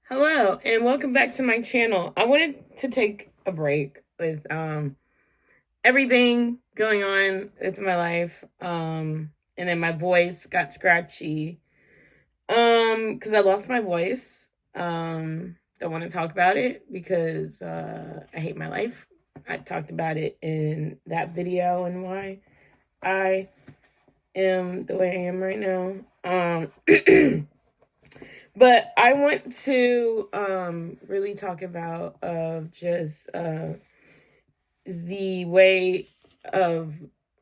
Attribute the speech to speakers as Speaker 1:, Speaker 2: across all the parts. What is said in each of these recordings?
Speaker 1: Hello and welcome back to my channel. I wanted to take a break with everything going on with my life. And then my voice got scratchy. Because I lost my voice. Don't want to talk about it because I hate my life. I talked about it in that video and why I am the way I am right now. But I want to really talk about just the way of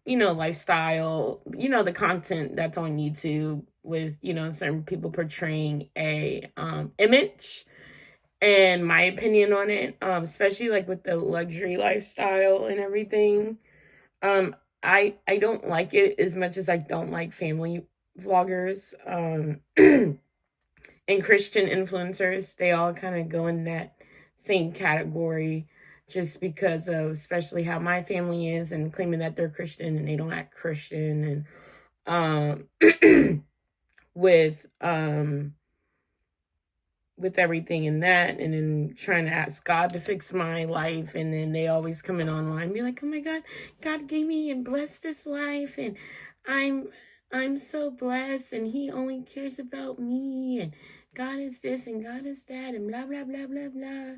Speaker 1: lifestyle, the content that's on YouTube with certain people portraying a image and my opinion on it, especially like with the luxury lifestyle and everything. I don't like it as much as I don't like family vloggers. And Christian influencers, they all kind of go in that same category just because of especially how my family is and claiming that they're Christian and they don't act Christian and with everything in that, and then trying to ask God to fix my life, and then they always come in online and be like, oh my God, God gave me and blessed this life and I'm so blessed and he only cares about me and God is this and God is that and blah blah blah blah blah.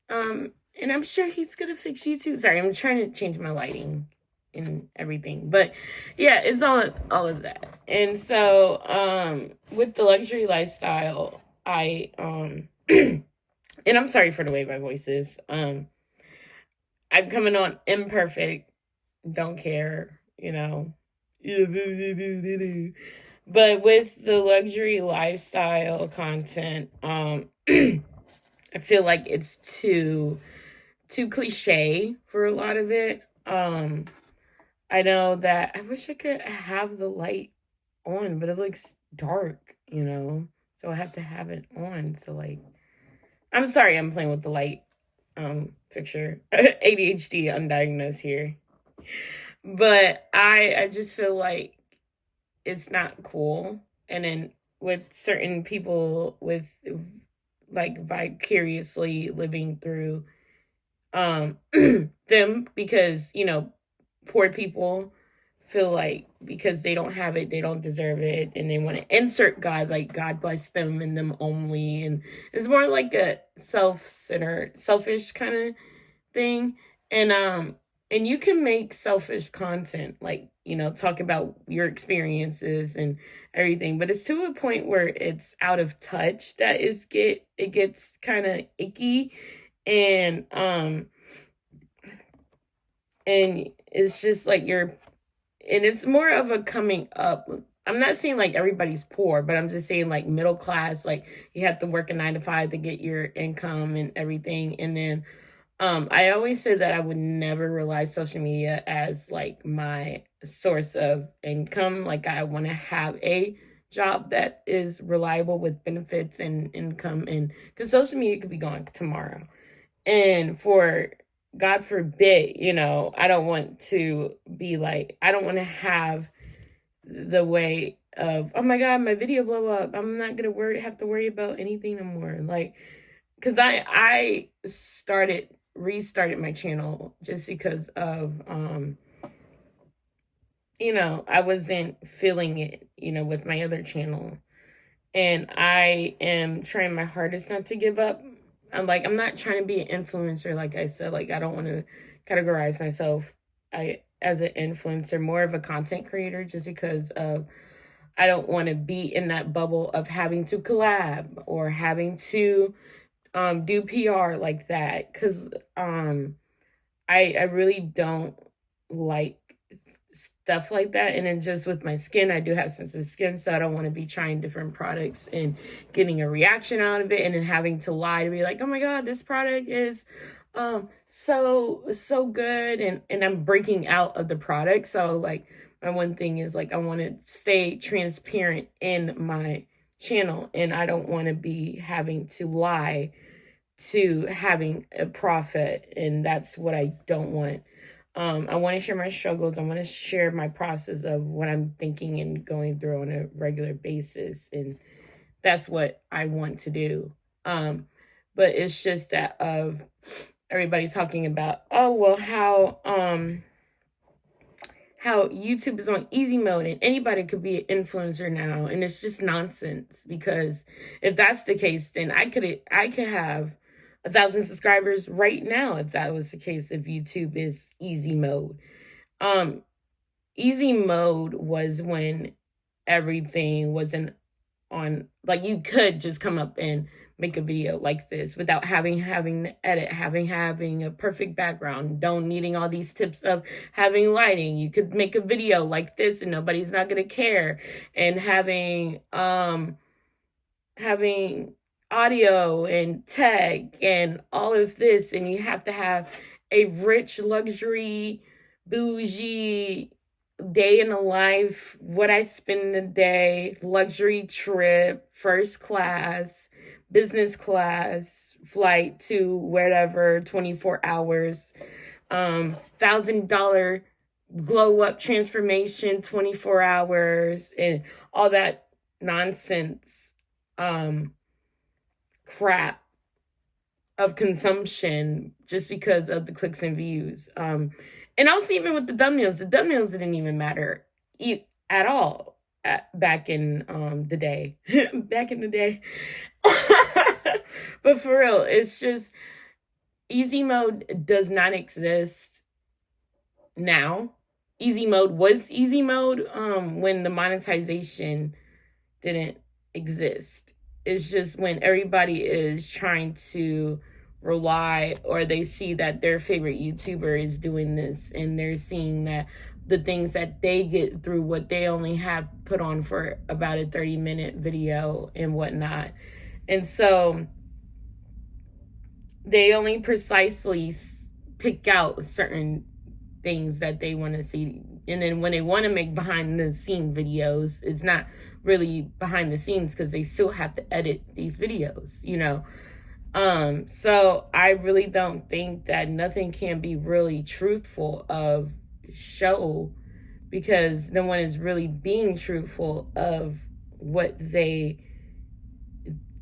Speaker 1: And I'm sure he's gonna fix you too. Sorry, I'm trying to change my lighting and everything. But yeah, it's all of that. And so with the luxury lifestyle, I and I'm sorry for the way my voice is. I'm coming on imperfect, don't care, But with the luxury lifestyle content, I feel like it's too cliche for a lot of it. I know that I wish I could have the light on, but it looks dark, So I have to have it on. So like I'm sorry I'm playing with the light fixture. ADHD undiagnosed here. But I just feel like it's not cool. And then with certain people with like vicariously living through them, because poor people feel like because they don't have it, they don't deserve it, and they want to insert God, like God bless them and them only, and it's more like a self-centered, selfish kind of thing. And you can make selfish content, like talk about your experiences and everything, but it's to a point where it's out of touch that it gets kind of icky. And it's just like and it's more of a coming up. I'm not saying like everybody's poor, but I'm just saying like middle class, like you have to work a 9 to 5 to get your income and everything. And then I always said that I would never rely social media as like my source of income. Like I want to have a job that is reliable with benefits and income, and because social media could be gone tomorrow. And for God forbid, I don't want to be like, I don't want to have the way of, oh my God, my video blow up. I'm not going to have to worry about anything no more. Like, because I restarted my channel just because of, I wasn't feeling it, with my other channel. And I am trying my hardest not to give up. I'm not trying to be an influencer, like I said. Like, I don't want to categorize myself as an influencer, more of a content creator, just because of I don't want to be in that bubble of having to collab or having to do PR like that. Because I really don't like stuff like that. And then just with my skin, I do have sensitive skin, so I don't want to be trying different products and getting a reaction out of it and then having to lie to be like, oh my God, this product is so good, and I'm breaking out of the product. So like my one thing is like I want to stay transparent in my channel, and I don't want to be having to lie to having a profit, and that's what I don't want. I want to share my struggles. I want to share my process of what I'm thinking and going through on a regular basis. And that's what I want to do. But it's just that of everybody's talking about, oh well, how YouTube is on easy mode and anybody could be an influencer now, and it's just nonsense. Because if that's the case, then I could have 1,000 subscribers right now if that was the case. If YouTube is easy mode, easy mode was when everything wasn't on, like you could just come up and make a video like this without having to edit, having a perfect background, don't needing all these tips of having lighting. You could make a video like this and nobody's not gonna care, and having audio and tech and all of this, and you have to have a rich luxury bougie day in the life, what I spend in a day, luxury trip, first class, business class, flight to wherever, 24 hours, $1,000 glow up transformation, 24 hours, and all that nonsense, crap of consumption just because of the clicks and views. And also even with the thumbnails didn't even matter at all back in the day. Back in the day. But for real, it's just easy mode does not exist now. Easy mode was easy mode when the monetization didn't exist. It's just when everybody is trying to rely, or they see that their favorite YouTuber is doing this, and they're seeing that the things that they get through what they only have put on for about a 30-minute video and whatnot. And so they only precisely pick out certain things that they want to see. And then when they want to make behind the scene videos, it's not really behind the scenes because they still have to edit these videos, you know. So I really don't think that nothing can be really truthful of show, because no one is really being truthful of what they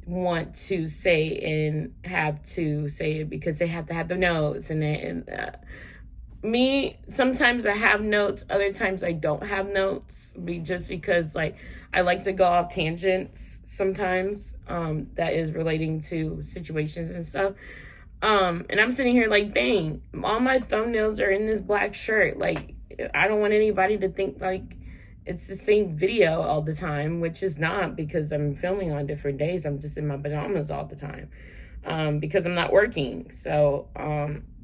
Speaker 1: want to say and have to say it, because they have to have the notes. And me, sometimes I have notes, other times I don't have notes, just because like I like to go off tangents sometimes, that is relating to situations and stuff. And I'm sitting here like, dang, all my thumbnails are in this black shirt. Like, I don't want anybody to think like it's the same video all the time, which is not, because I'm filming on different days. I'm just in my pajamas all the time, because I'm not working. So,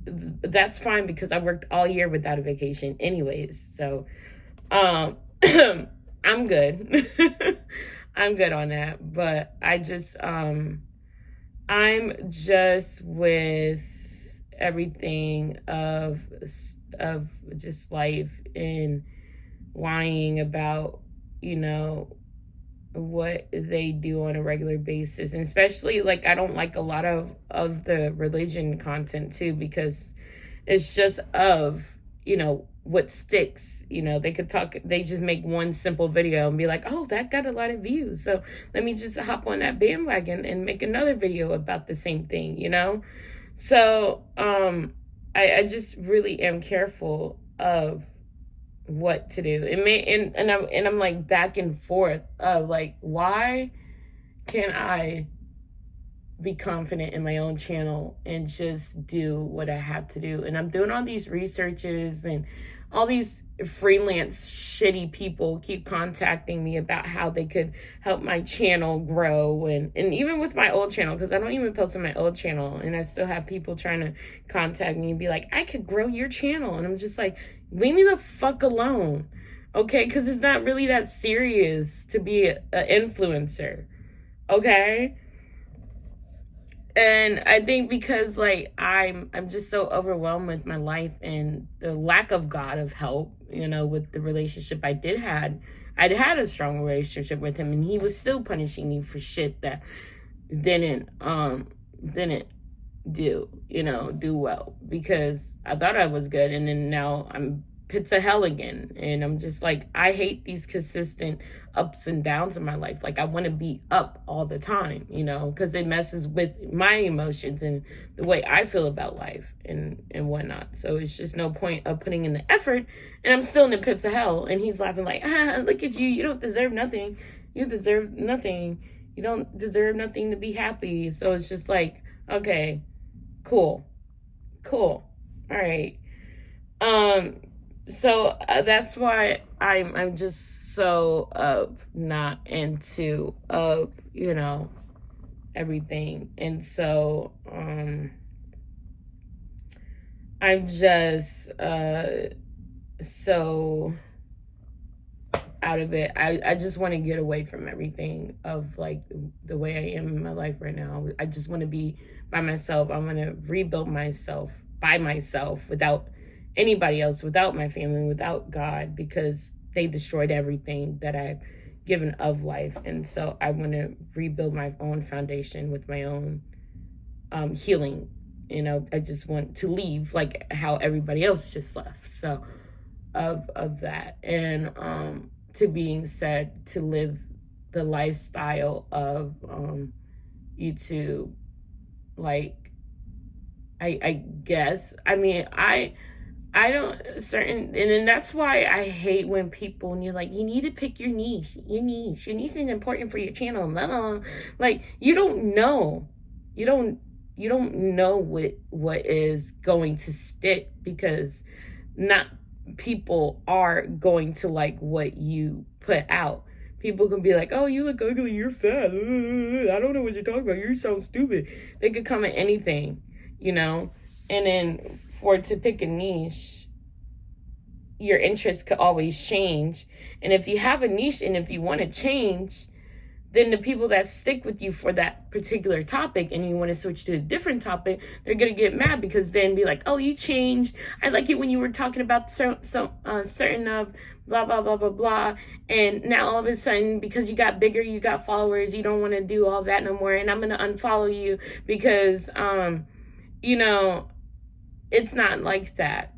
Speaker 1: that's fine, because I worked all year without a vacation anyways. So, I'm good. I'm good on that. But I just, I'm just with everything of just life and lying about, you know, what they do on a regular basis. And especially, like, I don't like a lot of the religion content too, because it's just of, you know, what sticks. You know, they just make one simple video and be like, oh, that got a lot of views, so let me just hop on that bandwagon and make another video about the same thing, you know. So I just really am careful of what to do. And I'm like back and forth of like, why can't I be confident in my own channel and just do what I have to do? And I'm doing all these researches, and all these freelance shitty people keep contacting me about how they could help my channel grow. And even with my old channel, because I don't even post on my old channel, and I still have people trying to contact me and be like, I could grow your channel. And I'm just like, leave me the fuck alone, okay? Because it's not really that serious to be an influencer, okay? And I think because like I'm just so overwhelmed with my life and the lack of God of help, you know, with the relationship I'd had a strong relationship with him, and he was still punishing me for shit that didn't do well, because I thought I was good, and then now I'm pits of hell again. And I'm just like, I hate these consistent ups and downs in my life. Like, I want to be up all the time, you know, because it messes with my emotions and the way I feel about life and whatnot. So it's just no point of putting in the effort, and I'm still in the pits of hell. And he's laughing like, look at you. You don't deserve nothing. You deserve nothing. You don't deserve nothing to be happy. So it's just like, okay, cool. All right. So that's why I'm just so not into you know, everything. And so I'm just so out of it. I just want to get away from everything of like the way I am in my life right now. I just want to be by myself. I want to rebuild myself by myself without anybody else, without my family, without God, because they destroyed everything that I've given of life. And so I want to rebuild my own foundation with my own healing. You know, I just want to leave like how everybody else just left. So of that. And to being said, to live the lifestyle of YouTube, like I guess, I mean, I don't and then that's why I hate when people, and you're like, you need to pick your niche is important for your channel. No, like, you don't know what is going to stick, because not people are going to like what you put out. People can be like, oh, you look ugly, you're fat, I don't know what you're talking about, you sound stupid. They could comment anything, you know. And then to pick a niche, your interests could always change. And if you have a niche and if you want to change, then the people that stick with you for that particular topic and you want to switch to a different topic, they're going to get mad, because then be like, oh, you changed. I like it when you were talking about certain of blah, blah, blah, blah, blah. And now all of a sudden, because you got bigger, you got followers, you don't want to do all that no more. And I'm going to unfollow you because, you know, it's not like that.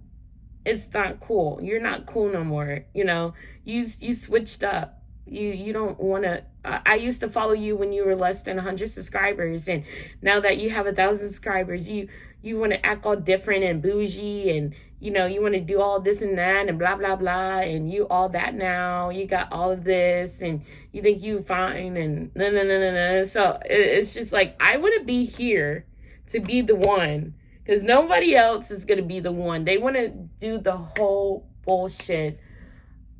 Speaker 1: It's not cool. You're not cool no more. You know, you switched up. You don't want to. I used to follow you when you were less than 100 subscribers, and now that you have 1,000 subscribers, you want to act all different and bougie, and you know, you want to do all this and that and blah blah blah, and you all that now. You got all of this, and you think you fine, and no. So it's just like, I want to be here to be the one, because nobody else is gonna be the one. They want to do the whole bullshit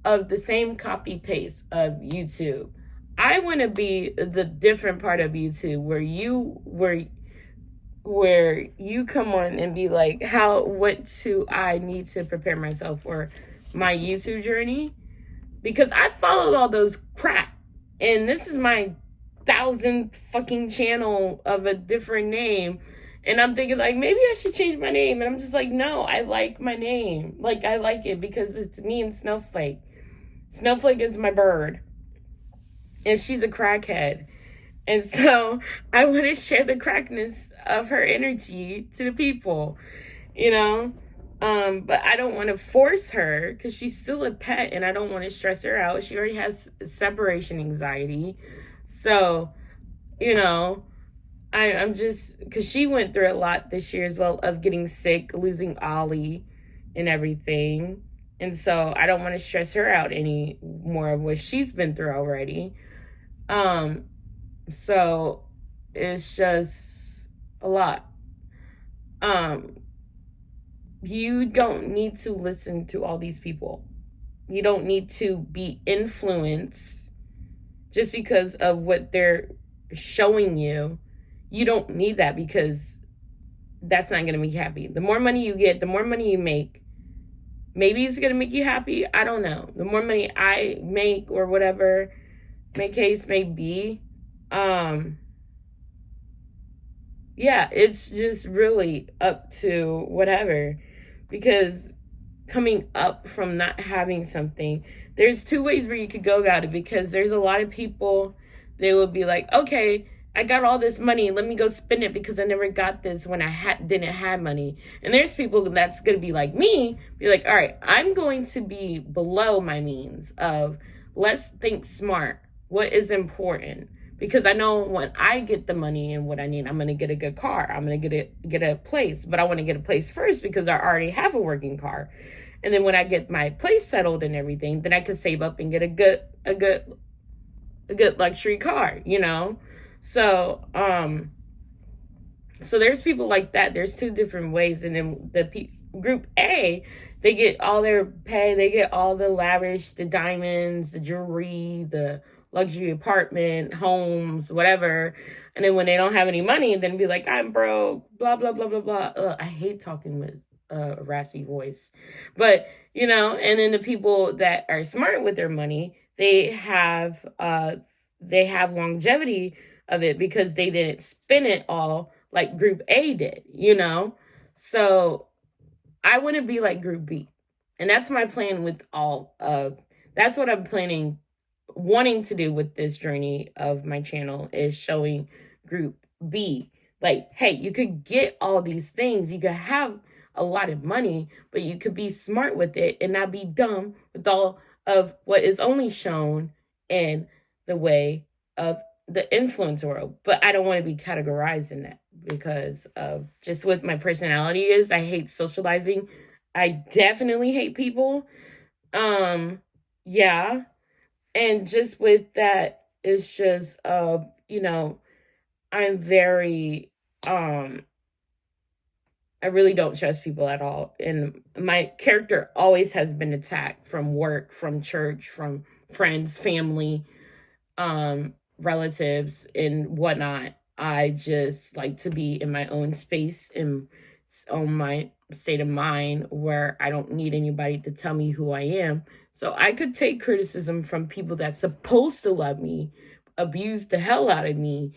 Speaker 1: of the same copy paste of YouTube. I want to be the different part of YouTube where you come on and be like, what do I need to prepare myself for my YouTube journey? Because I followed all those crap, and this is my 1,000th fucking channel of a different name. And I'm thinking like, maybe I should change my name. And I'm just like, no, I like my name. Like, I like it because it's me and Snowflake. Snowflake is my bird, and she's a crackhead. And so I want to share the crackness of her energy to the people, you know? But I don't want to force her, because she's still a pet, and I don't want to stress her out. She already has separation anxiety. So, you know, I'm just, because she went through a lot this year as well, of getting sick, losing Ollie and everything. And so I don't want to stress her out any more of what she's been through already. So it's just a lot. You don't need to listen to all these people. You don't need to be influenced just because of what they're showing you. You don't need that, because that's not going to make you happy. The more money you get, the more money you make, maybe it's going to make you happy. I don't know. The more money I make, or whatever my case may be, yeah, it's just really up to whatever. Because coming up from not having something, there's two ways where you could go about it. Because there's a lot of people, they will be like, okay, I got all this money. Let me go spend it because I never got this when I didn't have money. And there's people that's going to be like me, be like, all right, I'm going to be below my means of let's think smart. What is important? Because I know when I get the money and what I need, I'm going to get a good car. I'm going to get a place, but I want to get a place first because I already have a working car. And then when I get my place settled and everything, then I can save up and get a good luxury car, you know? So, so there's people like that. There's two different ways. And then group A, they get all their pay. They get all the lavish, the diamonds, the jewelry, the luxury apartment, homes, whatever. And then when they don't have any money, then be like, I'm broke, blah, blah, blah, blah, blah. I hate talking with a raspy voice. But, you know, and then the people that are smart with their money, they have longevity of it because they didn't spend it all like group A did, you know? So I want to be like group B. And that's my plan with that's what I'm wanting to do with this journey of my channel, is showing group B. Like, hey, you could get all these things. You could have a lot of money, but you could be smart with it and not be dumb with all of what is only shown in the way of the influence world. But I don't want to be categorized in that because of just what my personality is. I hate socializing. I definitely hate people. Yeah. And just with that, it's just, you know, I'm very, I really don't trust people at all. And my character always has been attacked from work, from church, from friends, family, relatives, and whatnot. I just like to be in my own space and on my state of mind where I don't need anybody to tell me who I am. So I could take criticism from people that's supposed to love me, abuse the hell out of me,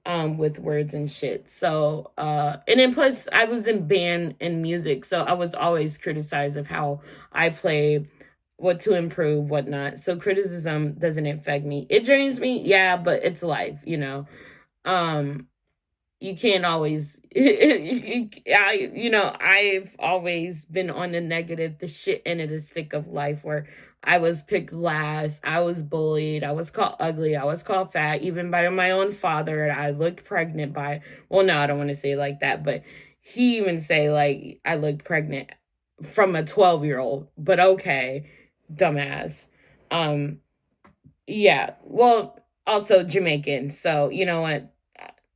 Speaker 1: with words and shit. So, and then plus I was in band and music, so I was always criticized of how I play, what to improve, whatnot. So criticism doesn't affect me. It drains me, yeah, but it's life, you know. You can't always, I've always been on the negative, the shit end of the stick of life where I was picked last, I was bullied, I was called ugly, I was called fat, even by my own father. I looked pregnant well, no, I don't want to say it like that, but he even say like I looked pregnant from a 12-year-old, but okay, dumbass. Yeah, well, also Jamaican, so you know what?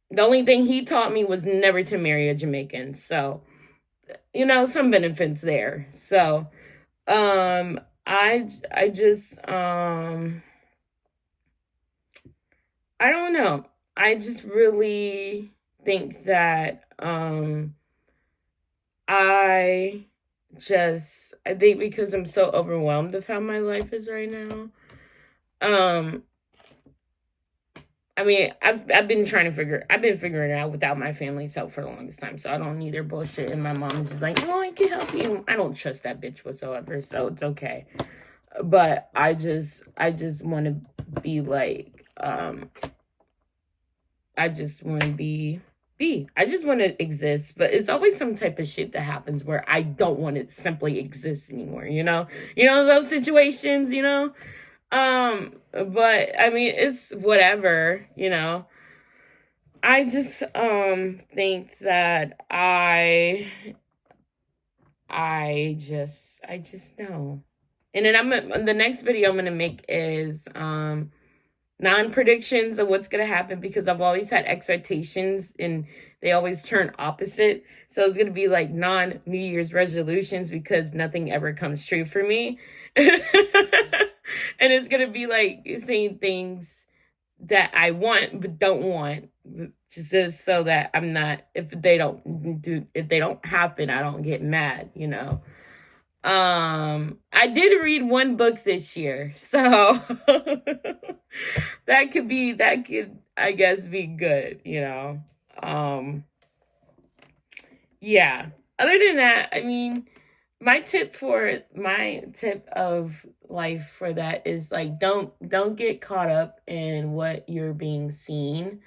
Speaker 1: The only thing he taught me was never to marry a Jamaican. So, you know, some benefits there. So, I just, I don't know. I just really think that, I think because I'm so overwhelmed with how my life is right now, I mean, I've been figuring it out without my family's help for the longest time. So I don't need their bullshit. And my mom's just like, oh, I can help you. I don't trust that bitch whatsoever. So it's okay. But I just want to be like, I just want to be. I just want to exist. But it's always some type of shit that happens where I don't want to simply exist anymore. You know those situations, you know? But I mean, it's whatever, you know. I just think that I just know. And then the next video I'm gonna make is non-predictions of what's gonna happen, because I've always had expectations and they always turn opposite. So it's gonna be like non-New Year's resolutions because nothing ever comes true for me. And it's gonna be like saying things that I want but don't want, just so that I'm not, if they don't happen, I don't get mad, you know. I did read one book this year, so that could I guess be good, you know. Yeah. Other than that, I mean, my tip of life for that is like don't get caught up in what you're being seen.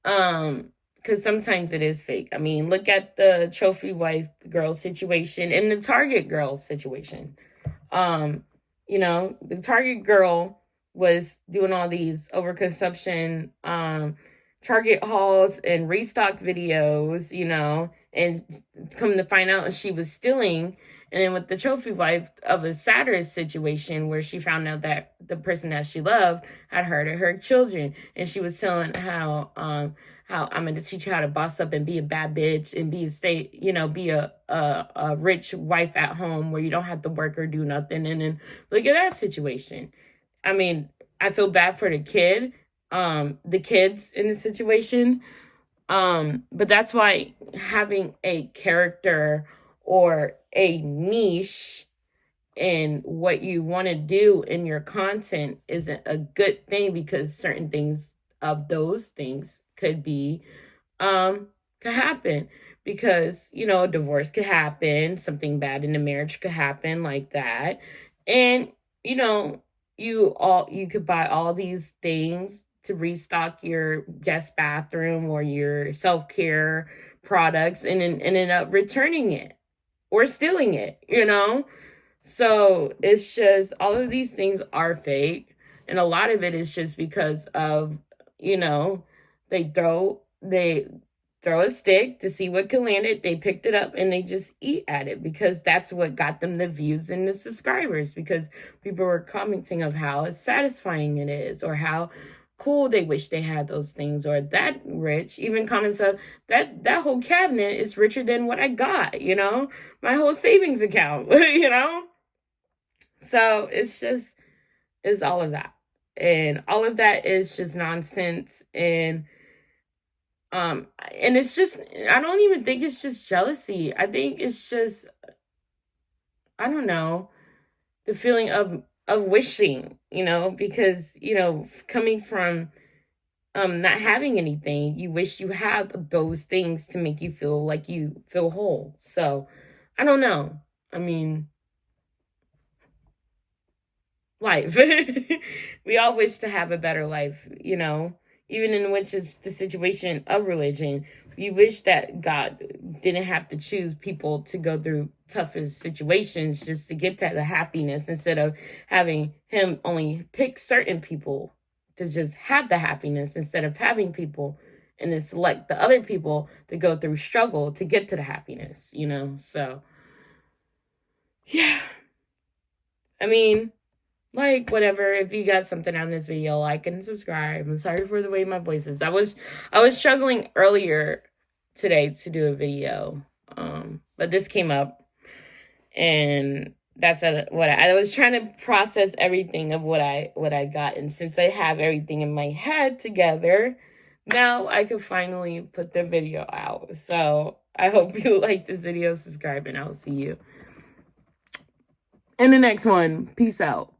Speaker 1: Because sometimes it is fake. I mean, look at the trophy wife girl situation and the Target girl situation. Um, the Target girl was doing all these overconsumption Target hauls and restock videos, and come to find out she was stealing. And then with the trophy wife of a sadder situation where she found out that the person that she loved had hurt her children, and she was telling how I'm going to teach you how to boss up and be a bad bitch and be a rich wife at home where you don't have to work or do nothing. And then look at that situation. I mean, I feel bad for the kids in the situation. But that's why having a character or a niche in what you want to do in your content isn't a good thing, because certain things of those things could happen, because divorce could happen, something bad in the marriage could happen like that. And you could buy all these things to restock your guest bathroom or your self-care products, and then end up returning it or stealing it. So it's just, all of these things are fake, and a lot of it is just because of they throw a stick to see what can land it. They picked it up and they just eat at it, because that's what got them the views and the subscribers, because people were commenting of how satisfying it is, or how cool they wish they had those things, or that rich. Even comments of that whole cabinet is richer than what I got, my whole savings account, So it's all of that. And all of that is just nonsense. And it's just, I don't even think it's just jealousy. I think it's just, I don't know, the feeling of wishing, because, coming from not having anything, you wish you have those things to make you feel like you feel whole. So I don't know. I mean, life. We all wish to have a better life, even in which is the situation of religion. We wish that God didn't have to choose people to go through toughest situations just to get to the happiness, instead of having him only pick certain people to just have the happiness, instead of having people and then select the other people to go through struggle to get to the happiness, So, yeah. I mean, whatever. If you got something on this video, like and subscribe. I'm sorry for the way my voice is. I was struggling earlier today to do a video, but this came up, and that's what I was trying to process everything of what I got. And since I have everything in my head together, now I can finally put the video out. So I hope you like this video, subscribe, and I'll see you in the next one. Peace out.